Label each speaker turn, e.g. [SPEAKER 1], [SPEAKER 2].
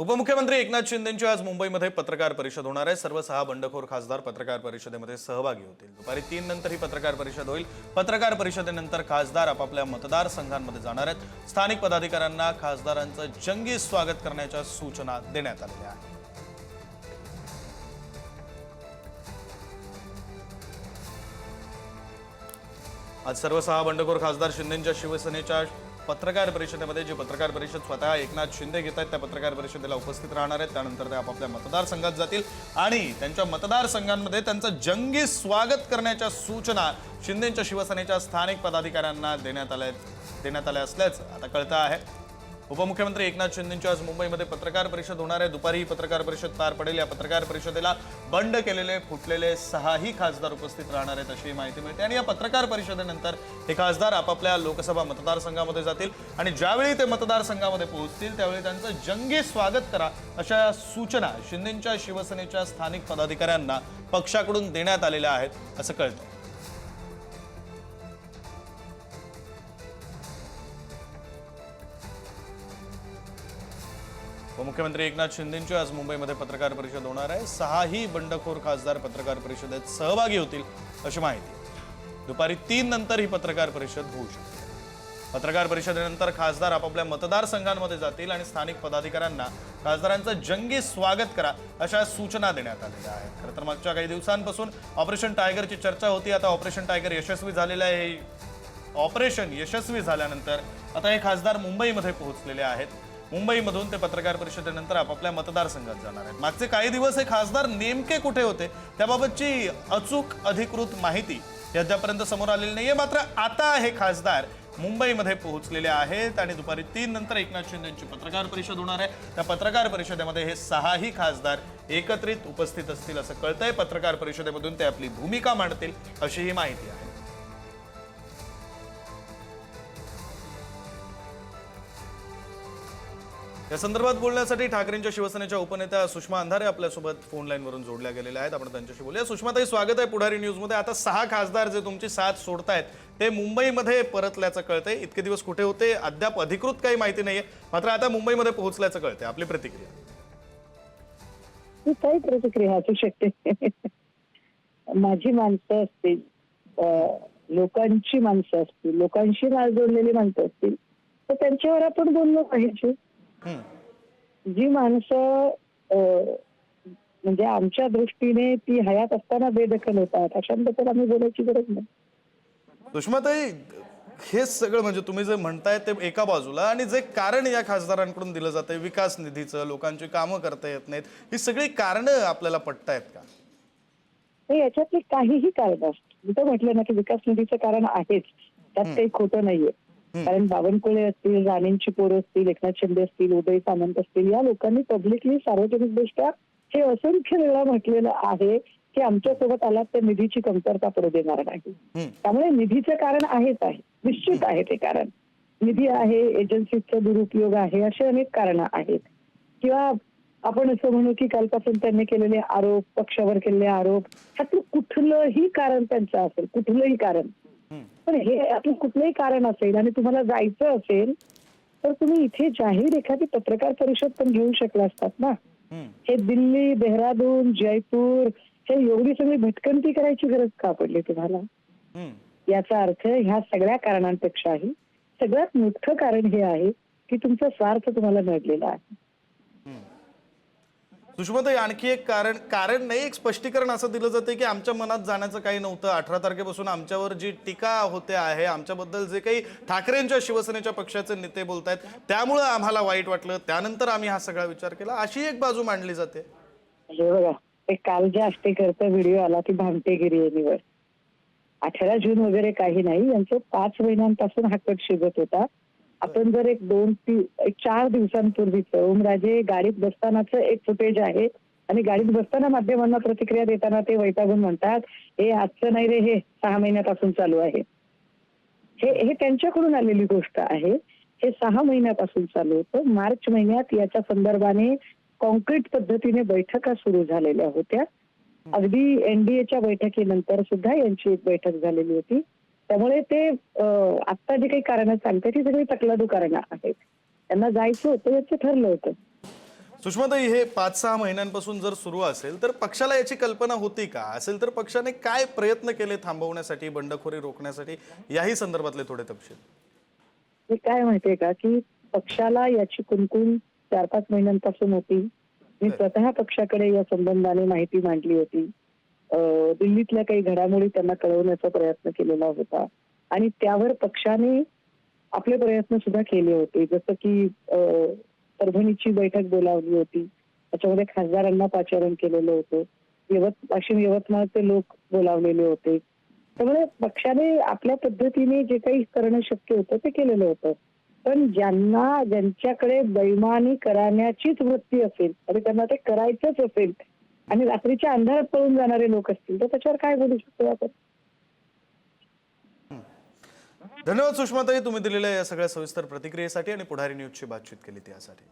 [SPEAKER 1] उपमुख्यमंत्री एकनाथ शिंदेंची आज मुंबईमध्ये पत्रकार परिषद होणार आहे। सर्व 6 बंडखोर खासदार पत्रकार परिषदेमध्ये सहभागी होतील। दुपारी 3 नंतर ही पत्रकार परिषद होईल। पत्रकार परिषदेनंतर खासदार आपापल्या मतदारसंघांमध्ये जाणार आहेत। स्थानिक पदाधिकाऱ्यांना खासदारांचं जंगी स्वागत करण्याच्या सूचना देण्यात आलेल्या आहेत। आज सर्व 6 बंडखोर खासदार शिंदेंच्या शिवसेनेच्या पत्रकार परिषदेमध्ये जी पत्रकार परिषद स्वतः एकनाथ शिंदे घेत आहेत त्या पत्रकार परिषदेला उपस्थित राहणार आहेत। त्यानंतर ते आपापल्या मतदारसंघात जातील आणि त्यांच्या मतदारसंघांमध्ये त्यांचं जंगी स्वागत करण्याच्या सूचना शिंदेंच्या शिवसेनेच्या स्थानिक पदाधिकाऱ्यांना देण्यात आल्या असल्याचं आता कळतं आहे। उपमुख्यमंत्री एकनाथ शिंदेंची आज मुंबईमध्ये पत्रकार परिषद होणार आहे। दुपारी ही पत्रकार परिषद पार पडेल। या पत्रकार परिषदेला बंड केलेले फुटलेले 6ही खासदार उपस्थित राहणार आहेत अशी माहिती मिळते आणि या पत्रकार परिषदेनंतर हे खासदार आपापल्या लोकसभा मतदारसंघामध्ये जातील आणि ज्यावेळी ते मतदारसंघामध्ये पोहोचतील त्यावेळी त्यांचं जंगी स्वागत करा अशा सूचना शिंदेंच्या शिवसेनेच्या स्थानिक पदाधिकाऱ्यांना पक्षाकडून देण्यात आलेल्या आहेत असं कळतं। उपमुख्यमंत्री एकनाथ शिंदेंची आज मुंबईमध्ये पत्रकार परिषद होणार आहे। 6ही बंडखोर खासदार पत्रकार परिषदेत सहभागी होतील अशी माहिती। दुपारी 3 नंतर ही पत्रकार परिषद होऊ शकते। पत्रकार परिषदेनंतर खासदार आपापल्या मतदारसंघांमध्ये जातील आणि स्थानिक पदाधिकाऱ्यांना खासदारांचं जंगी स्वागत करा अशा सूचना देण्यात आलेल्या आहेत। खरं तर मागच्या काही दिवसांपासून ऑपरेशन टायगरची चर्चा होती। आता ऑपरेशन टायगर यशस्वी झालेलं आहे। ऑपरेशन यशस्वी झाल्यानंतर आता हे खासदार मुंबईमध्ये पोहोचलेले आहेत। मुंबईमधून ते पत्रकार परिषदेनंतर आपापल्या मतदारसंघात जाणार आहेत। मागचे काही दिवस हे खासदार नेमके कुठे होते त्याबाबतची अचूक अधिकृत माहिती अद्यापर्यंत समोर आलेली नाहीये। मात्र आता हे खासदार मुंबईमध्ये पोहोचलेले आहेत आणि दुपारी 3 नंतर एकनाथ शिंदेंची पत्रकार परिषद होणार आहे। त्या पत्रकार परिषदेमध्ये हे 6ही खासदार एकत्रित उपस्थित असतील असं कळतंय। पत्रकार परिषदेमधून ते आपली भूमिका मांडतील अशी ही माहिती आहे। या संदर्भात बोलण्यासाठी ठाकरेंच्या शिवसेनेच्या उपनेत्या सुषमा अंधारे आपल्यासोबत फोन लाईनवरून जोडल्या गेलेल्या आहेत। आपण त्यांच्याशी बोलूया। सुषमाताई, स्वागत आहे पुढारी न्यूजमध्ये। आता 6 खासदार जे तुमची साथ सोडतायत ते मुंबईमध्ये परतल्याचं कळतंय। इतके दिवस कुठे होते अद्याप अधिकृत काही माहिती नाहीये, मात्र आता मुंबईमध्ये पोहोचल्याचं कळतंय। आपली प्रतिक्रिया?
[SPEAKER 2] काही प्रतिक्रिया असू शकते। माझी माणसं असतील, लोकांची माणसं असतील, लोकांशी नाळ जोडलेली माणसं असतील तर त्यांच्यावर आपण बोललो पाहिजे। जी माणसं म्हणजे आमच्या दृष्टीने ती हयात असताना बेदखल होतात अशांबद्दल आम्ही बोलायची गरज नाही।
[SPEAKER 1] सुषमाताई, हे सगळं म्हणजे तुम्ही जे म्हणताय ते एका बाजूला आणि जे कारण या खासदारांकडून दिलं जातंय विकास निधीचं, लोकांची कामं करता येत नाहीत, ही सगळी कारणं आपल्याला पटतायत का?
[SPEAKER 2] याच्यातली काहीही कारण असतं। मी तर म्हटलं ना की विकास निधीचं कारण आहेच, त्यात काही खोटं नाहीये। कारण बावनकुळे असतील, राणेंची पोरं असतील, एकनाथ शिंदे असतील, उदय सामंत असतील, या लोकांनी पब्लिकली सार्वजनिक दृष्ट्या हे असंख्य वेळा म्हटलेलं आहे की आमच्या सोबत आलात तर निधीची कमतरता पडू देणार नाही। त्यामुळे निधीचं कारण आहेच आहे, निश्चित आहे ते कारण। निधी आहे, एजन्सीचा दुरुपयोग आहे, असे अनेक कारणं आहेत। किंवा आपण असं म्हणू की कालपासून त्यांनी केलेले आरोप, पक्षावर केलेले आरोप, ह्यातलं कुठलंही कारण त्यांचं असेल, कुठलंही कारण। पण हे आपलं कुठलंही कारण असेल आणि तुम्हाला जायचं असेल तर तुम्ही इथे जाहीर एखादी पत्रकार परिषद पण घेऊ शकला असतात ना। हे दिल्ली, देहरादून, जयपूर हे एवढी सगळी भटकंती करायची गरज का पडली तुम्हाला? याचा अर्थ ह्या सगळ्या कारणांपेक्षाही सगळ्यात मोठं कारण हे आहे की तुमचा स्वार्थ तुम्हाला नडलेला आहे।
[SPEAKER 1] सुषमाताई, आणखी एक कारण नाही, एक स्पष्टीकरण असं दिलं जाते की आमच्या मनात जाण्याचं काही नव्हतं। 18 तारखेपासून आमच्यावर जी टीका होते आहे, आमच्याबद्दल जे काही ठाकरेंच्या शिवसेनेच्या पक्षाचे नेते बोलतायत त्यामुळे आम्हाला वाईट वाटलं, त्यानंतर आम्ही हा सगळा विचार केला, अशी एक बाजू मांडली जाते।
[SPEAKER 2] हे बघा, एक काल ज्या आष्टेकरचा व्हिडिओ आला ती भामटेगिरी आहे। 18 जून वगैरे काही नाही, यांचं 5 महिन्यांपासून हाकट शिजत होता। आपण जर एक 4 दिवसांपूर्वीच ओमराजे गाडीत बसतानाचं एक फुटेज आहे आणि गाडीत बसताना माध्यमांना प्रतिक्रिया देताना ते वैतागून म्हणतात हे आजचं नाही रे, हे 6 महिन्यापासून चालू आहे। हे त्यांच्याकडून आलेली गोष्ट आहे। हे 6 महिन्यापासून चालू होतं। मार्च महिन्यात याच्या संदर्भाने कॉन्क्रीट पद्धतीने बैठका सुरू झालेल्या होत्या। अगदी एनडीएच्या बैठकीनंतर सुद्धा यांची एक बैठक झालेली होती। त्यामुळे ते आता जे काही कारण सांगते ती सगळी तकलादू कारणं आहेत। त्यांना जायचं होतं याचं ठरलं होतं।
[SPEAKER 1] सुषमाताई, हे 5-6 महिन्यांपासून जर सुरू असेल तर पक्षाला याची कल्पना होती का? असेल तर पक्षाने काय प्रयत्न केले थांबवण्यासाठी, बंडखोरी रोखण्यासाठी, याही संदर्भातले थोडे तपशील.
[SPEAKER 2] हे काय माहितीये का की पक्षाला याची कुणकुण 4-5 महिन्यांपासून होती. मी स्वतः पक्षाकडे या संबंधाने माहिती मांडली होती. दिल्लीतल्या काही घडामोडी त्यांना कळवण्याचा प्रयत्न केलेला होता आणि त्यावर पक्षाने आपले प्रयत्न सुद्धा केले होते. जसं की परभणीची बैठक बोलावली होती, त्याच्यामध्ये खासदारांना पाचारण केलेलं होतं. वाशिम यवतमाळचे लोक बोलावलेले होते. त्यामुळे पक्षाने आपल्या पद्धतीने जे काही करणं शक्य होतं ते केलेलं होतं. पण ज्यांच्याकडे बैमानी करण्याचीच वृत्ती असेल आणि त्यांना ते करायचंच असेल आणि रात्रीच्या अंधारात पळून जाणारे लोक असतील तर त्याच्यावर काय बोलू शकतो आपण?
[SPEAKER 1] धन्यवाद सुषमाताई, तुम्ही दिलेल्या या सगळ्या सविस्तर प्रतिक्रियेसाठी आणि पुढारी न्यूजची बातचीत केली त्यासाठी.